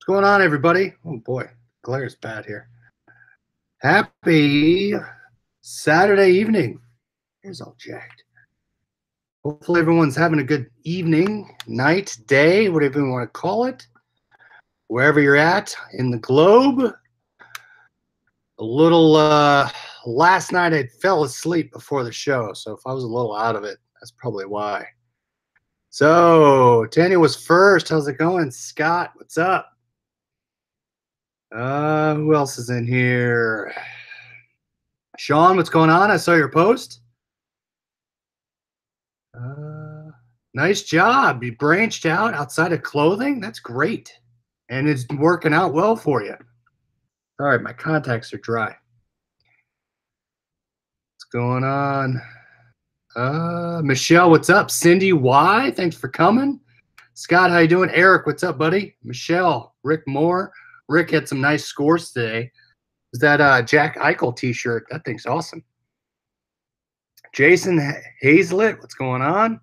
What's going on, everybody? Oh boy, glare's bad here. Happy Saturday evening. Here's all jacked. Hopefully, everyone's having a good evening, night, day, whatever you want to call it, wherever you're at in the globe. A little last night I fell asleep before the show, so if I was a little out of it, that's probably why. So, Tanya was first. How's it going? Scott, what's up? Who else is in here? Sean, what's going on? I saw your post. Nice job. You branched out outside of clothing. That's great. And it's working out well for you. All right, my contacts are dry. What's going on? Michelle, what's up? Cindy Y, thanks for coming. Scott, how you doing? Eric, what's up, buddy? Michelle, Rick Moore. Rick had some nice scores today. Was that Jack Eichel t-shirt? That thing's awesome. Jason Hazlett, what's going on?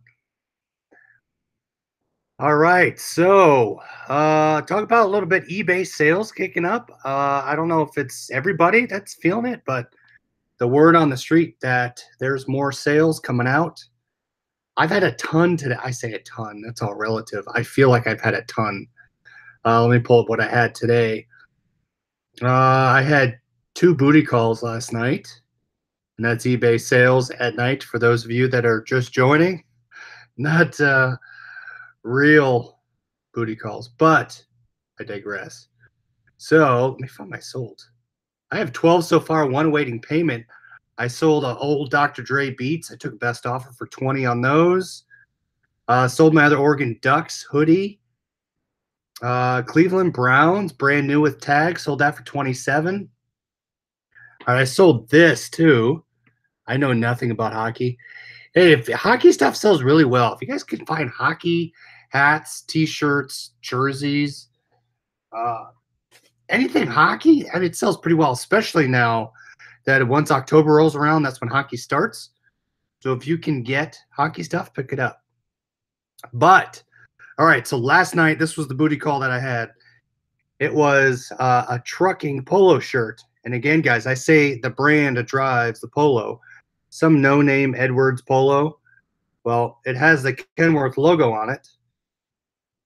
All right, so talk about a little bit eBay sales kicking up. I don't know if it's everybody that's feeling it, but the word on the street that there's more sales coming out. I've had a ton today. I say a ton. That's all relative. I feel like I've had a ton. Let me pull up what I had today. I had 2 booty calls last night, and that's eBay sales at night for those of you that are just joining. Not real booty calls, but I digress. So let me find my sold. I have 12 so far, 1 awaiting payment. I sold an old Dr. Dre Beats. I took best offer for 20 on those. Sold my other Oregon Ducks hoodie. Cleveland Browns, brand new with tag. Sold that for 27. All right, I sold this too. I know nothing about hockey. Hey, if hockey stuff sells really well, if you guys can find hockey hats, t-shirts, jerseys, anything hockey, I mean, it sells pretty well, especially now that once October rolls around, that's when hockey starts. So if you can get hockey stuff, pick it up. But, all right, so last night, this was the booty call that I had. It was a trucking polo shirt. And again, guys, I say the brand that drives the polo. Some no-name Edwards polo. Well, it has the Kenworth logo on it.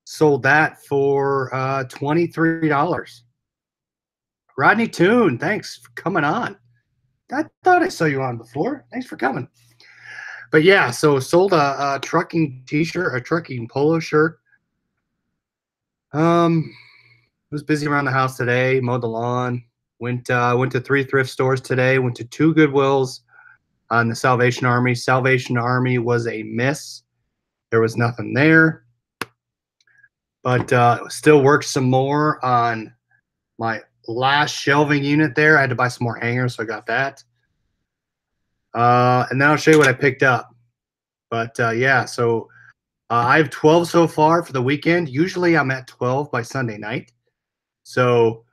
Sold that for $23. Rodney Toon, thanks for coming on. I thought I saw you on before. Thanks for coming. But yeah, so sold a trucking t-shirt, a trucking polo shirt. Was busy around the house today, mowed the lawn. Went to 3 thrift stores today. Went to 2 Goodwills on the Salvation Army. Salvation Army was a miss. There was nothing there. But still worked some more on my last shelving unit there. I had to buy some more hangers, so I got that. And then I'll show you what I picked up. But yeah, so I have 12 so far for the weekend. Usually I'm at 12 by Sunday night. So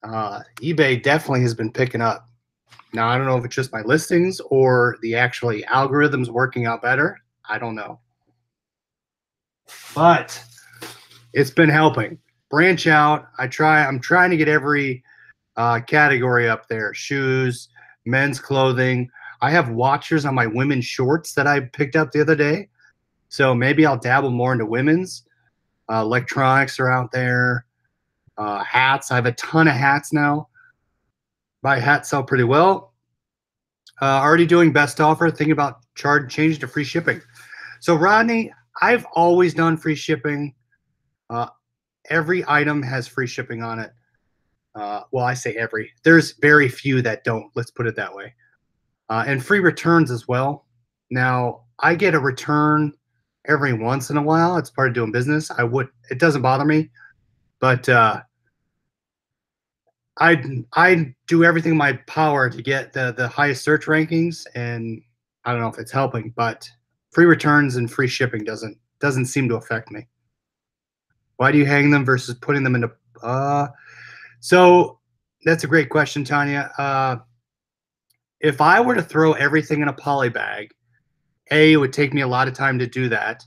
eBay definitely has been picking up. Now, I don't know if it's just my listings or the actually algorithms working out better. I don't know. But it's been helping. Branch out. I'm trying to get every category up there. Shoes, men's clothing. I have watchers on my women's shorts that I picked up the other day. So maybe I'll dabble more into women's. Electronics are out there. Hats. I have a ton of hats now. My hats sell pretty well. Already doing best offer. Thinking about changing to free shipping. So Rodney, I've always done free shipping. Every item has free shipping on it. Well, I say every. There's very few that don't. Let's put it that way. And free returns as well. Now, I get a return every once in a while. It's part of doing business. It doesn't bother me. But I do everything in my power to get the highest search rankings, and I don't know if it's helping, but free returns and free shipping doesn't seem to affect me. Why do you hang them versus putting them into so that's a great question, Tanya. If I were to throw everything in a poly bag, it would take me a lot of time to do that.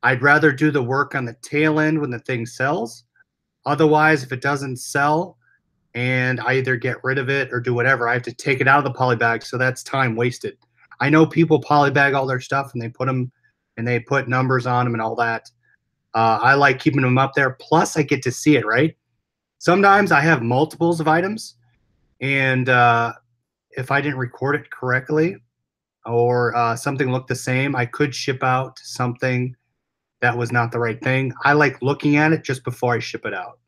I'd rather do the work on the tail end when the thing sells. Otherwise, if it doesn't sell and I either get rid of it or do whatever, I have to take it out of the poly bag. So that's time wasted. I know people poly bag all their stuff and they put them and they put numbers on them and all that. I like keeping them up there. Plus, I get to see it, right? Sometimes I have multiples of items, and if I didn't record it correctly or something looked the same, I could ship out something that was not the right thing. I like looking at it just before I ship it out.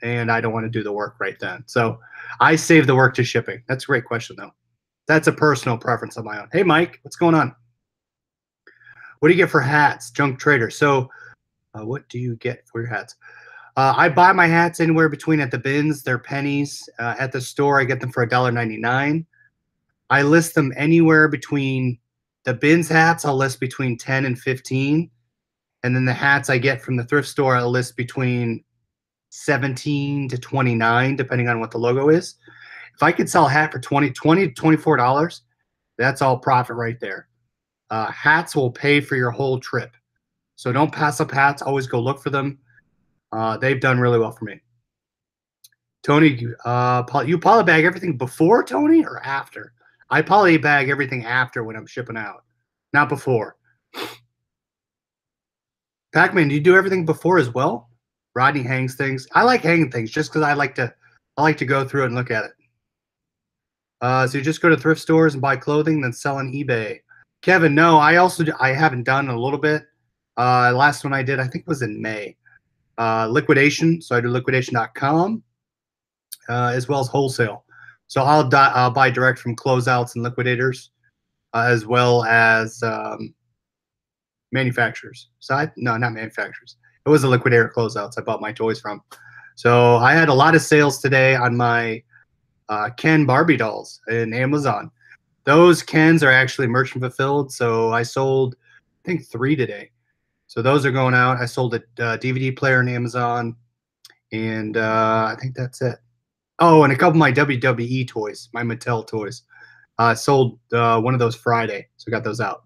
And I don't want to do the work right then. So I save the work to shipping. That's a great question, though. That's a personal preference of my own. Hey, Mike, what's going on? What do you get for hats, Junk Trader? So what do you get for your hats? I buy my hats anywhere between at the bins, they're pennies. At the store, I get them for $1.99. I list them anywhere between the bins hats, I'll list between 10 and 15. And then the hats I get from the thrift store, I'll list between 17 to 29, depending on what the logo is. If I could sell a hat for $20 to $24, that's all profit right there. Hats will pay for your whole trip. So don't pass up hats. Always go look for them. They've done really well for me. Tony, you poly bag everything before, Tony, or after? I poly bag everything after when I'm shipping out, not before. Pac-Man, do you do everything before as well? Rodney hangs things. I like hanging things just because I like to go through it and look at it. So you just go to thrift stores and buy clothing, then sell on eBay. Kevin, no, I haven't done a little bit. Last one I did, I think, was in May. Liquidation, so I do liquidation.com, as well as wholesale. So I'll buy direct from closeouts and liquidators, as well as manufacturers. So no, not manufacturers. It was a liquidator closeouts I bought my toys from. So I had a lot of sales today on my Ken Barbie dolls in Amazon. Those Kens are actually merchant fulfilled. So I sold, I think, 3 today. So those are going out. I sold a DVD player on Amazon, and I think that's it. Oh, and a couple of my WWE toys, my Mattel toys. I sold one of those Friday, so I got those out.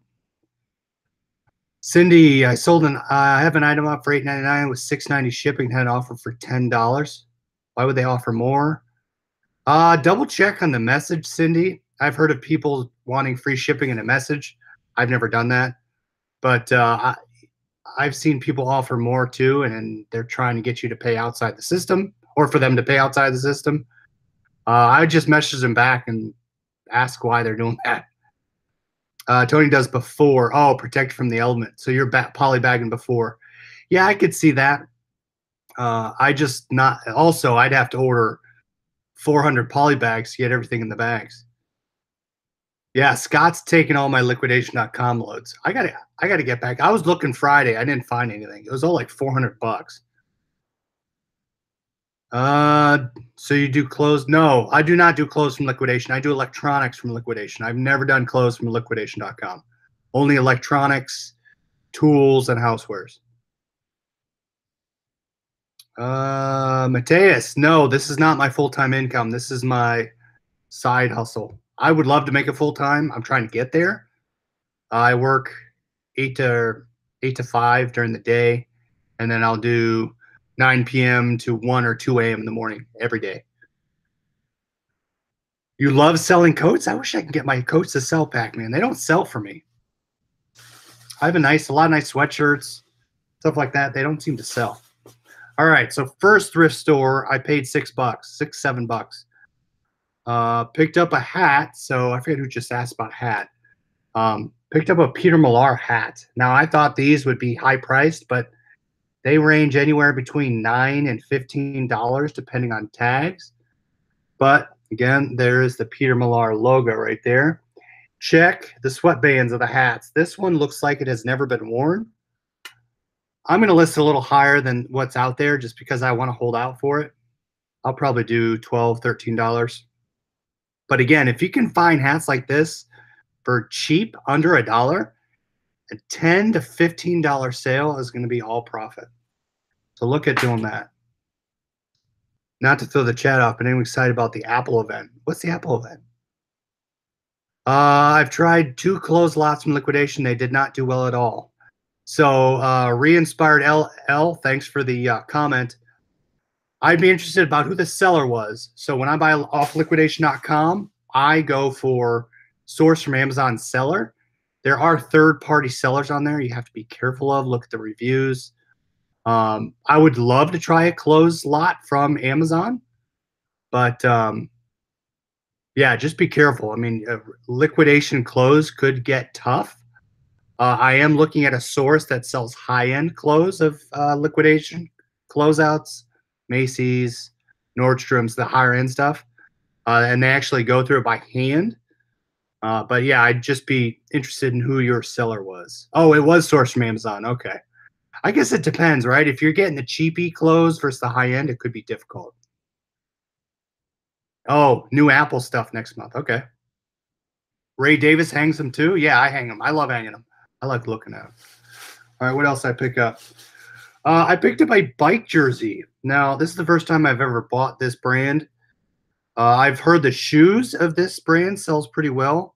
Cindy, I have an item up for $8.99 with $6.90 shipping. Had an offer for $10. Why would they offer more? Double check on the message, Cindy. I've heard of people wanting free shipping in a message. I've never done that, but I've seen people offer more too, and they're trying to get you to pay outside the system or for them to pay outside the system. I would just message them back and ask why they're doing that. Tony does before. Oh, protect from the element. So you're poly bagging before. Yeah, I could see that. Also, I'd have to order 400 poly bags to get everything in the bags. Yeah, Scott's taking all my liquidation.com loads. I gotta get back. I was looking Friday. I didn't find anything. It was all like $400. So you do clothes? No, I do not do clothes from liquidation. I do electronics from liquidation. I've never done clothes from liquidation.com. Only electronics, tools, and housewares. Mateus, no, this is not my full-time income. This is my side hustle. I would love to make it full-time. I'm trying to get there. I work 8 to 5 during the day, and then I'll do 9 p.m. to 1 or 2 a.m. in the morning every day. You love selling coats? I wish I could get my coats to sell, Pac-Man. They don't sell for me. I have a lot of nice sweatshirts, stuff like that. They don't seem to sell. All right, so first thrift store, I paid $6, $7. Picked up a hat. So I forget who just asked about hat. Picked up a Peter Millar hat. Now I thought these would be high priced, but they range anywhere between $9 and $15 depending on tags. But again, there's the Peter Millar logo right there. Check the sweatbands of the hats. This one looks like it has never been worn. I'm going to list a little higher than what's out there just because I want to hold out for it. I'll probably do $12, $13. But again, if you can find hats like this for cheap, under $1, a $10 to $15 sale is going to be all profit. So look at doing that. Not to throw the chat off, but I'm excited about the Apple event. What's the Apple event? I've tried 2 closed lots from liquidation. They did not do well at all. So Re-Inspired L, thanks for the comment. I'd be interested about who the seller was. So when I buy off liquidation.com, I go for source from Amazon seller. There are third-party sellers on there you have to be careful of. Look at the reviews. I would love to try a closed lot from Amazon, but yeah, just be careful. I mean, liquidation close could get tough. I am looking at a source that sells high-end clothes of liquidation closeouts, Macy's, Nordstrom's, the higher-end stuff, and they actually go through it by hand. But yeah, I'd just be interested in who your seller was. Oh, it was sourced from Amazon. Okay. I guess it depends, right? If you're getting the cheapy clothes versus the high-end, it could be difficult. Oh, new Apple stuff next month. Okay. Ray Davis hangs them too? Yeah, I hang them. I love hanging them. I like looking at them. All right, what else I pick up? I picked up a bike jersey. Now, this is the first time I've ever bought this brand. I've heard the shoes of this brand sells pretty well.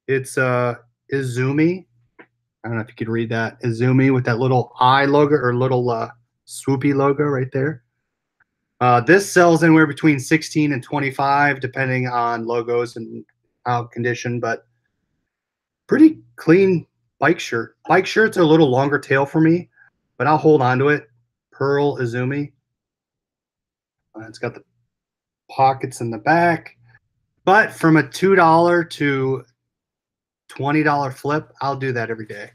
It's Izumi. I don't know if you can read that. Izumi with that little eye logo or little swoopy logo right there. This sells anywhere between 16 and 25, depending on logos and how condition, but pretty clean bike shirt. Bike shirts are a little longer tail for me, but I'll hold on to it. Pearl Izumi. It's got the pockets in the back, but from a $2 to $20 flip, I'll do that every day.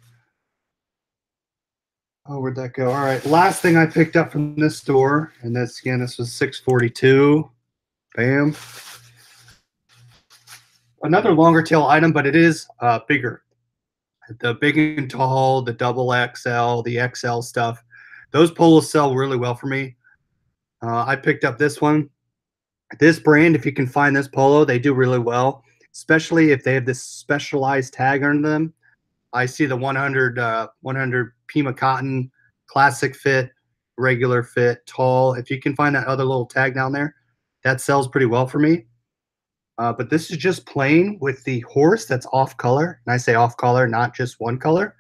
Oh, where'd that go? All right, last thing I picked up from this store, and this again, this was $6.42. Bam. Another longer tail item, but it is bigger. The big and tall, the double XL, the XL stuff, those polos sell really well for me. I picked up this one. This brand, if you can find this polo, they do really well, especially if they have this specialized tag under them. I see the 100 Pima cotton, classic fit, regular fit, tall. If you can find that other little tag down there, that sells pretty well for me. But this is just plain with the horse that's off color. And I say off color, not just one color.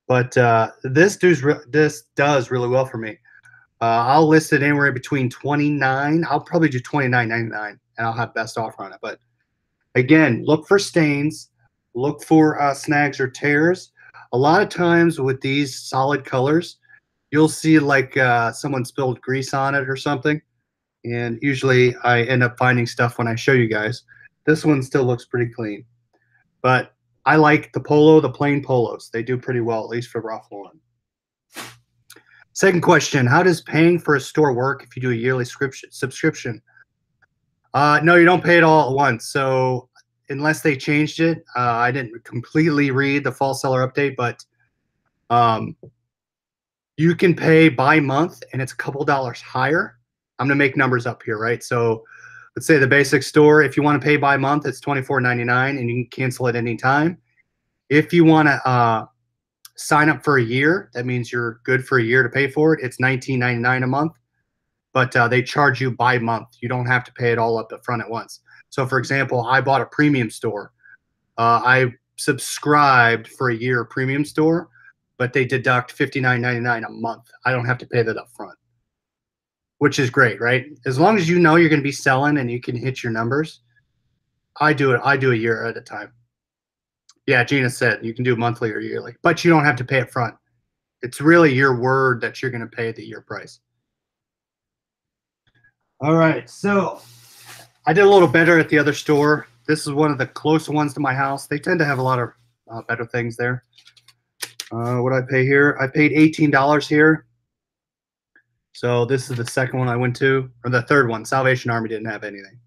But this does really well for me. I'll list it anywhere between $29. I'll probably do $29.99, and I'll have best offer on it. But again, look for stains, look for snags or tears. A lot of times with these solid colors, you'll see like someone spilled grease on it or something. And usually I end up finding stuff when I show you guys. This one still looks pretty clean. But I like the polo, the plain polos. They do pretty well, at least for Ralph Lauren. Second question, how does paying for a store work if you do a yearly subscription? No, you don't pay it all at once. So unless they changed it, I didn't completely read the fall seller update, but you can pay by month and it's a couple dollars higher. I'm going to make numbers up here, right? So let's say the basic store, if you want to pay by month, it's $24.99 and you can cancel at any time. If you want to sign up for a year, that means you're good for a year to pay for it. It's $19.99 a month, but they charge you by month. You don't have to pay it all up front at once. So for example, I bought a premium store. I subscribed for a year premium store, but they deduct $59.99 a month. I don't have to pay that up front, which is great, right? As long as you know you're going to be selling and you can hit your numbers, I do a year at a time. Yeah, Gina said you can do monthly or yearly, but you don't have to pay up front. It's really your word that you're going to pay the year price. All right, so I did a little better at the other store. This is one of the closer ones to my house. They tend to have a lot of better things there. What did I pay here? I paid $18 here. So this is the second one I went to, or the third one. Salvation Army didn't have anything.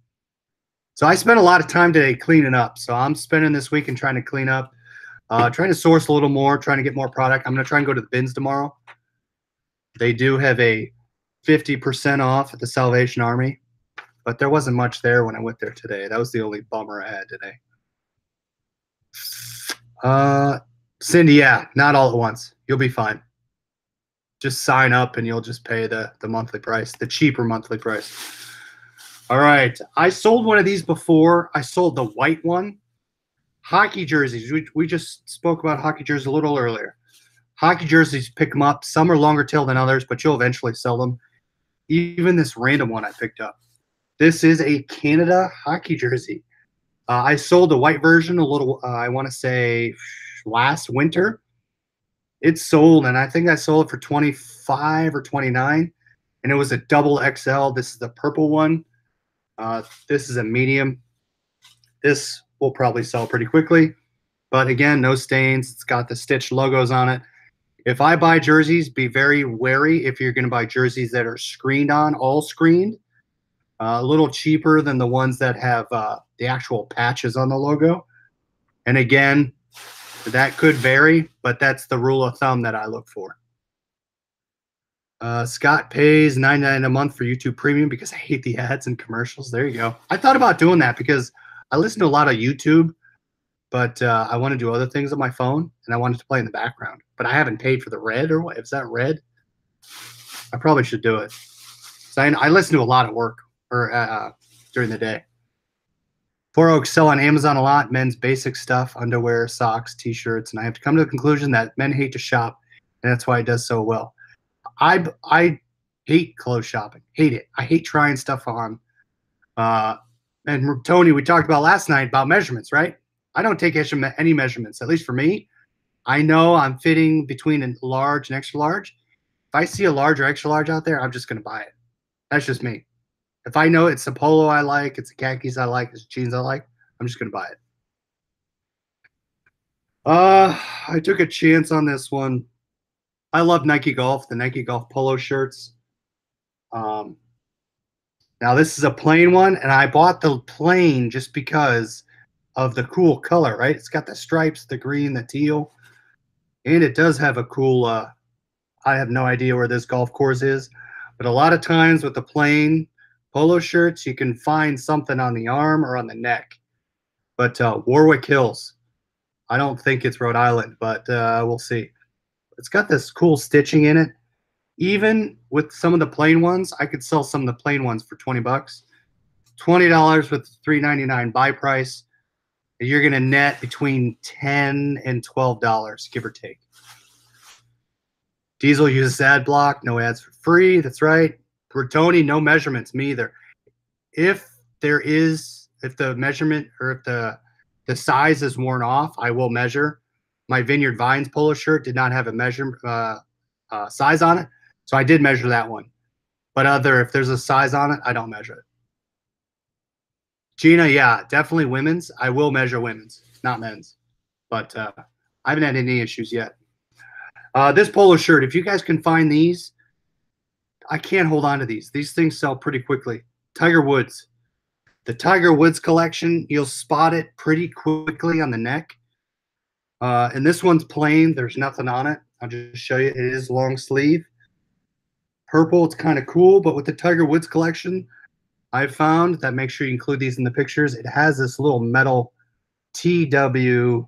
So I spent a lot of time today cleaning up. So I'm spending this weekend trying to clean up, trying to source a little more, trying to get more product. I'm going to try and go to the bins tomorrow. They do have a 50% off at the Salvation Army, but there wasn't much there when I went there today. That was the only bummer I had today. Cindy, yeah, not all at once. You'll be fine. Just sign up and you'll just pay the monthly price, the cheaper monthly price. All right, I sold one of these before. I sold the white one. Hockey jerseys. We just spoke about hockey jerseys a little earlier. Hockey jerseys, pick them up. Some are longer tail than others, but you'll eventually sell them. Even this random one I picked up. This is a Canada hockey jersey. I sold the white version a little, I want to say last winter. It's sold, and I think I sold it for 25 or 29, and it was a double XL. This is the purple one. This is a medium. This will probably sell pretty quickly, but again, no stains. It's got the stitched logos on it. If I buy jerseys, be very wary if you're going to buy jerseys that are screened on, all screened. A little cheaper than the ones that have the actual patches on the logo. And again, that could vary, but that's the rule of thumb that I look for. Scott pays $9.99 a month for YouTube Premium because I hate the ads and commercials. There you go. I thought about doing that because I listen to a lot of YouTube, but I want to do other things on my phone, and I wanted to play in the background. But I haven't paid for the red, or what? Is that red? I probably should do it. So I listen to a lot at work or during the day. Four Oaks sell on Amazon a lot, men's basic stuff, underwear, socks, t-shirts, and I have to come to the conclusion that men hate to shop, and that's why it does so well. I hate clothes shopping. Hate it. I hate trying stuff on. And Tony, we talked about last night about measurements, right? I don't take any measurements, at least for me. I know I'm fitting between a large and extra large. If I see a large or extra large out there, I'm just going to buy it. That's just me. If I know it's a polo I like, it's the khakis I like, it's jeans I like, I'm just going to buy it. I took a chance on this one. I love Nike Golf, the Nike Golf polo shirts. Now this is a plain one, and I bought the plain just because of the cool color, right? It's got the stripes, the green, the teal, and it does have a cool, I have no idea where this golf course is, but a lot of times with the plain polo shirts, you can find something on the arm or on the neck. But Warwick Hills, I don't think it's Rhode Island, but we'll see. It's got this cool stitching in it. Even with some of the plain ones, I could sell some of the plain ones for 20 bucks. $20 with $3.99 buy price. You're going to net between $10 and $12, give or take. Diesel uses ad block, no ads for free. That's right. For Tony, no measurements, me either. If the measurement or if the size is worn off, I will measure. My Vineyard Vines polo shirt did not have a measure size on it, so I did measure that one. But if there's a size on it, I don't measure it. Gina, yeah, definitely women's. I will measure women's, not men's. But I haven't had any issues yet. This polo shirt, if you guys can find these, I can't hold on to these. These things sell pretty quickly. Tiger Woods. The Tiger Woods collection, you'll spot it pretty quickly on the neck. And this one's plain. There's nothing on it. I'll just show you. It is long sleeve. Purple, it's kind of cool. But with the Tiger Woods collection, I found that, make sure you include these in the pictures, it has this little metal TW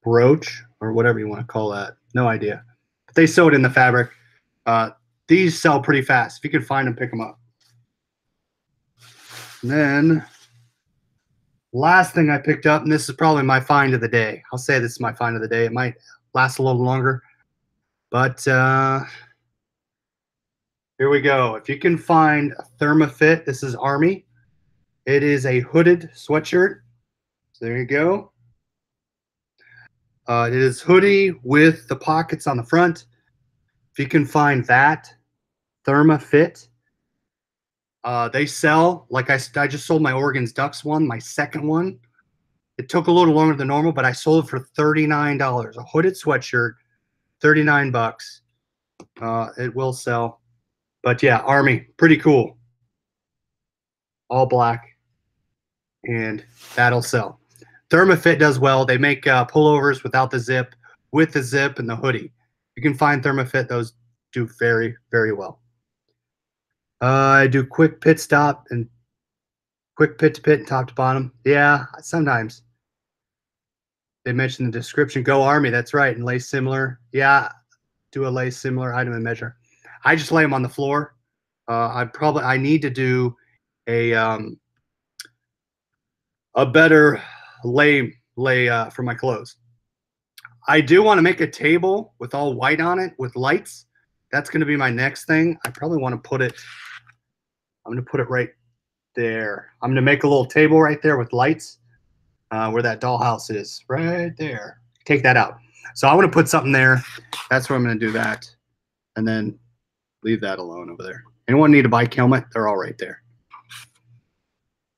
brooch or whatever you want to call that. No idea. But they sew it in the fabric. These sell pretty fast. If you can find them, pick them up. And then last thing I picked up, and this is probably my find of the day. I'll say this is my find of the day. It might last a little longer. But here we go. If you can find a ThermaFit, this is Army. It is a hooded sweatshirt. So there you go. It is hoodie with the pockets on the front. If you can find that, ThermaFit. They sell, like I just sold my Oregon's Ducks one, my second one. It took a little longer than normal, but I sold it for $39. A hooded sweatshirt, 39 bucks. It will sell. But yeah, Army, pretty cool. All black. And that'll sell. ThermaFit does well. They make pullovers without the zip, with the zip and the hoodie. You can find ThermaFit. Those do very, very well. I do quick pit stop and quick pit to pit and top to bottom. Yeah, sometimes. They mentioned the description. Go Army, that's right. And lay similar. Yeah, do a lay similar item and measure. I just lay them on the floor. I need to do a better lay for my clothes. I do want to make a table with all white on it with lights. that's going to be my next thing. I probably want to put it, I'm going to put it right there. I'm going to make a little table right there with lights where that dollhouse is, right there. Take that out. So I want to put something there. That's where I'm going to do that. And then leave that alone over there. Anyone need a bike helmet? They're all right there.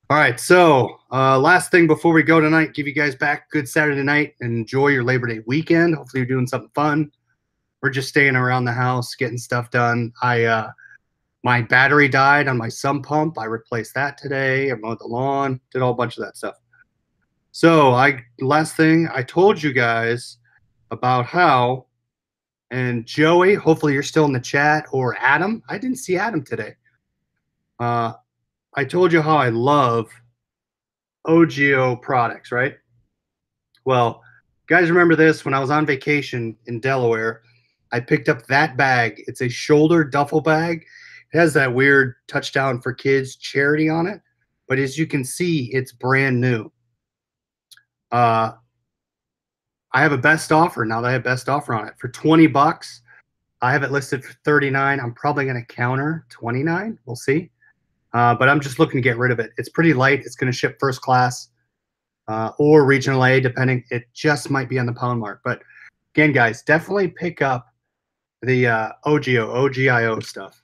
All right, so last thing before we go tonight, give you guys back good Saturday night and enjoy your Labor Day weekend. Hopefully you're doing something fun. We're just staying around the house, getting stuff done. My battery died on my sump pump. I replaced that today. I mowed the lawn, did a whole bunch of that stuff. So last thing, I told you guys about how, and Joey, hopefully you're still in the chat, or Adam. I didn't see Adam today. I told you how I love OGIO products, right? Well, guys, remember this? When I was on vacation in Delaware, I picked up that bag. It's a shoulder duffel bag. It has that weird Touchdown for Kids charity on it. But as you can see, it's brand new. I have a best offer now that I have best offer on it. For 20 bucks, I have it listed for 39. I'm probably going to counter 29. We'll see. But I'm just looking to get rid of it. It's pretty light. It's going to ship first class or regional A, depending. It just might be on the pound mark. But again, guys, definitely pick up the OGIO stuff.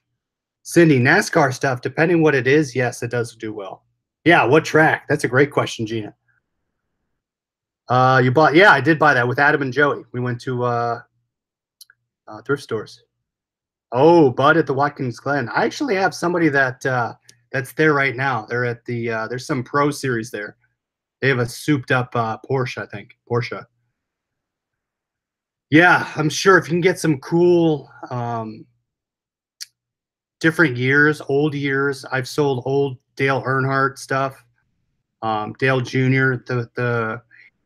Cindy, NASCAR stuff, depending what it is, yes, it does do well. Yeah, what track? That's a great question, Gina. You bought? Yeah, I did buy that with Adam and Joey. We went to thrift stores. Oh, Bud at the Watkins Glen. I actually have somebody that that's there right now. They're at the there's some Pro Series there. They have a souped up Porsche, I think. Porsche. Yeah, I'm sure if you can get some cool different years, old years. I've sold old Dale Earnhardt stuff, Dale Jr.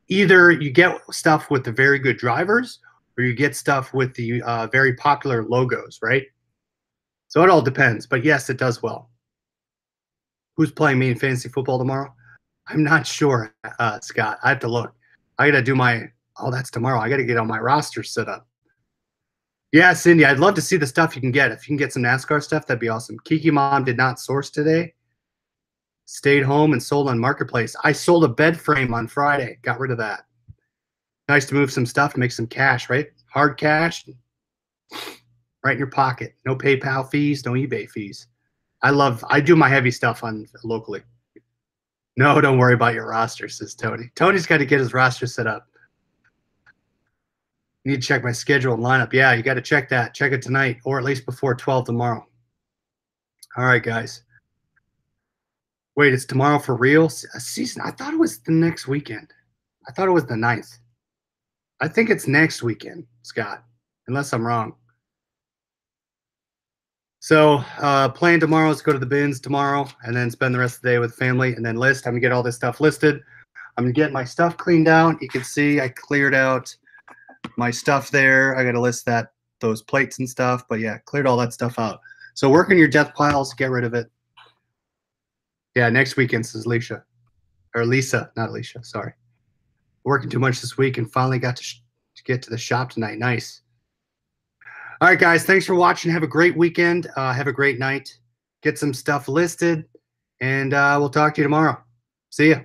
Either you get stuff with the very good drivers, or you get stuff with the very popular logos, right? So it all depends. But yes, it does well. Who's playing me in fantasy football tomorrow? I'm not sure, Scott. I have to look. I got to do my, oh, that's tomorrow. I got to get on my roster set up. Yeah, Cindy, I'd love to see the stuff you can get. If you can get some NASCAR stuff, that'd be awesome. Kiki Mom did not source today. Stayed home and sold on Marketplace. I sold a bed frame on Friday. Got rid of that. Nice to move some stuff, make some cash, right? Hard cash, right in your pocket. No PayPal fees, no eBay fees. I do my heavy stuff on locally. No, don't worry about your roster, says Tony. Tony's got to get his roster set up. Need to check my schedule and lineup. Yeah, you got to check that. Check it tonight, or at least before 12 tomorrow. All right, guys. Wait, it's tomorrow for real? A season? I thought it was the next weekend. I thought it was the 9th. I think it's next weekend, Scott, unless I'm wrong. So plan tomorrow is go to the bins tomorrow and then spend the rest of the day with family and then list. I'm going to get all this stuff listed. I'm going to get my stuff cleaned out. You can see I cleared out my stuff there. I got to list those plates and stuff. But yeah, cleared all that stuff out. So work on your death piles. Get rid of it. Yeah, next weekend, says Alicia. Or Lisa, not Alicia. Sorry. Working too much this week and finally got to get to the shop tonight. Nice. All right, guys. Thanks for watching. Have a great weekend. Have a great night. Get some stuff listed. And we'll talk to you tomorrow. See ya.